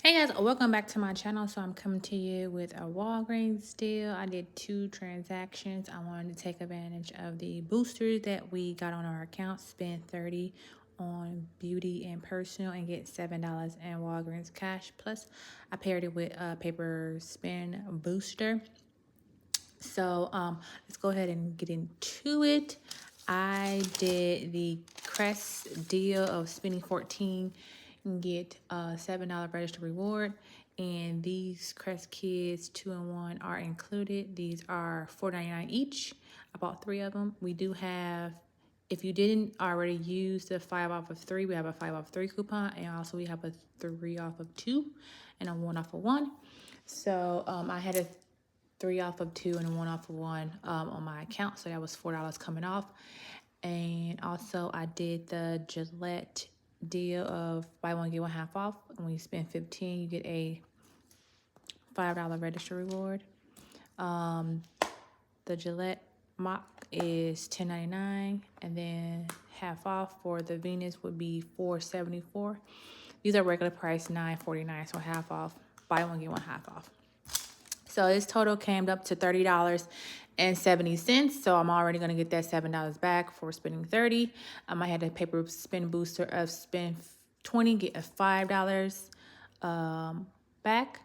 Hey guys, welcome back to my channel. So I'm coming to you with a Walgreens deal. I did 2 transactions. I wanted to take advantage of the boosters that we got on our account. Spend $30 on beauty and personal and get $7 in Walgreens cash. Plus, I paired it with a paper spin booster. So let's go ahead and get into it. I did the Crest deal of spending 14 and get a $7 register reward. And these Crest Kids 2-in-1 are included. These are $4.99 each. I bought 3 of them. We do have, if you didn't already use the 5 off of 3, we have a 5 off 3 coupon. And also we have a 3 off of 2 and a 1 off of 1. So I had a 3 off of 2 and 1 off of 1 on my account. So that was $4 coming off. And also I did the Gillette deal of buy one, get one half off. And when you spend 15, you get a $5 register reward. The Gillette mop is $10.99, and then half off for the Venus would be $4.74. These are regular price $9.49, so half off. Buy one, get one half off. So this total came up to $30.70. So I'm already gonna get that $7 back for spending 30. I had a paper spin booster of spend 20, get a $5 back.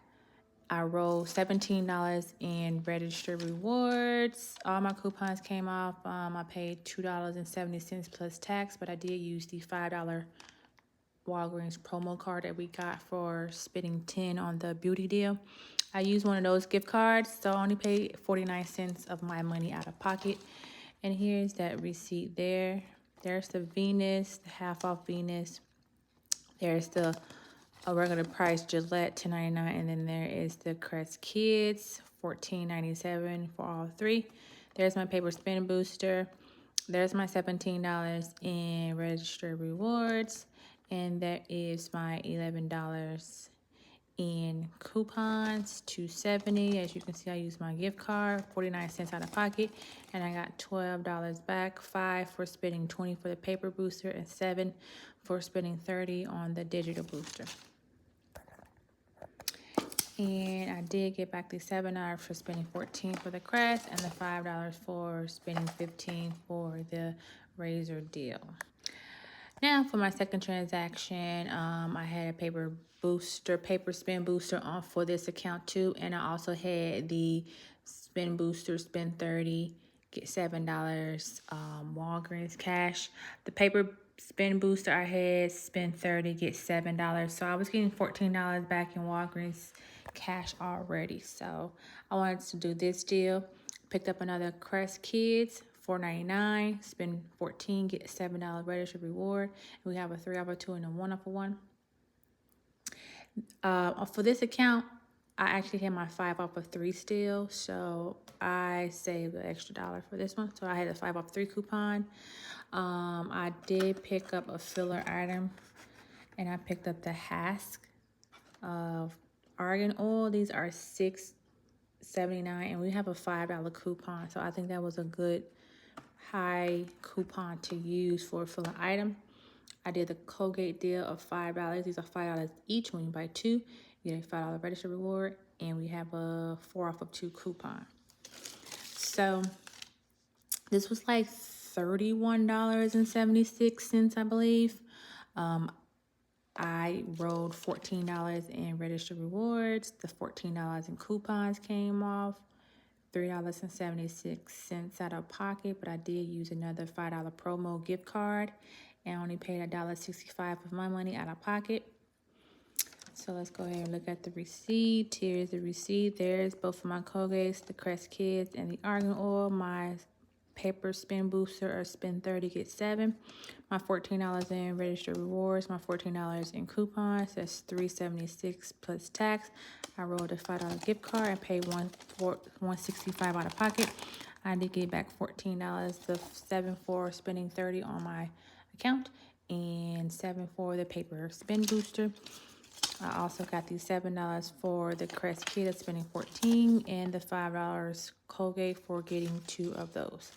I rolled $17 in registered rewards. All my coupons came off. I paid $2.70 plus tax, but I did use the $5 Walgreens promo card that we got for spending 10 on the beauty deal. I used one of those gift cards, so I only paid 49 cents of my money out of pocket. And here's that receipt there. There's the Venus, the half off Venus. There's the regular price Gillette, $10.99, and then there is the Crest Kids, $14.97 for all 3. There's my paper spin booster. There's my $17 in registered rewards, and there is my $11 in coupons, $2.70. As you can see, I used my gift card, 49 cents out of pocket, and I got $12 back, 5 for spending 20 for the paper booster, and 7 for spending 30 on the digital booster. And I did get back the $7 for spending 14 for the Crest and the $5 for spending 15 for the razor deal. Now for my second transaction, I had a paper spin booster on for this account too. And I also had the spin booster, spend 30, get $7, Walgreens cash. The paper spin booster I had, spend 30, get $7. So I was getting $14 back in Walgreens cash already. So I wanted to do this deal. Picked up another Crest Kids, $4.99, spend 14, get a $7 register reward. And we have a 3 off of 2 and a 1 off of 1. For this account, I actually had my 5 off of 3 still, so I saved an extra $1 for this one. So I had a 5 off 3 coupon. I did pick up a filler item, and I picked up the Hask of argan oil. These are $6.79, and we have a $5 coupon, so I think that was a good high coupon to use for a filler item. I did the Colgate deal of $5. These are $5 each. When you buy 2, you get a $5 register reward, and we have a 4 off of 2 coupon. So this was like $31.76, I believe. I rolled $14 in registered rewards. The $14 in coupons came off. $3.76 out of pocket, but I did use another $5 promo gift card and only paid $1.65 of my money out of pocket. So let's go ahead and look at the receipt. Here's the receipt. There's both of my Colgates, the Crest Kids, and the argan oil. My paper spin booster or spend 30, get 7. My $14 in registered rewards, my $14 in coupons. That's $3.76 plus tax. I rolled a $5 gift card and paid $1.65 out of pocket. I did get back $14, the 7 for spending 30 on my account, and 7 for the paper spin booster. I also got the $7 for the Crest Kid spending 14, and the $5 Colgate for getting 2 of those.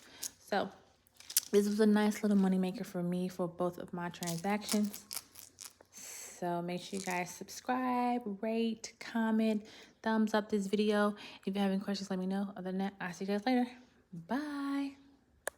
So this was a nice little money maker for me for both of my transactions. So make sure you guys subscribe, rate, comment, thumbs up this video. If you have any questions, let me know. Other than that, I'll see you guys later. Bye.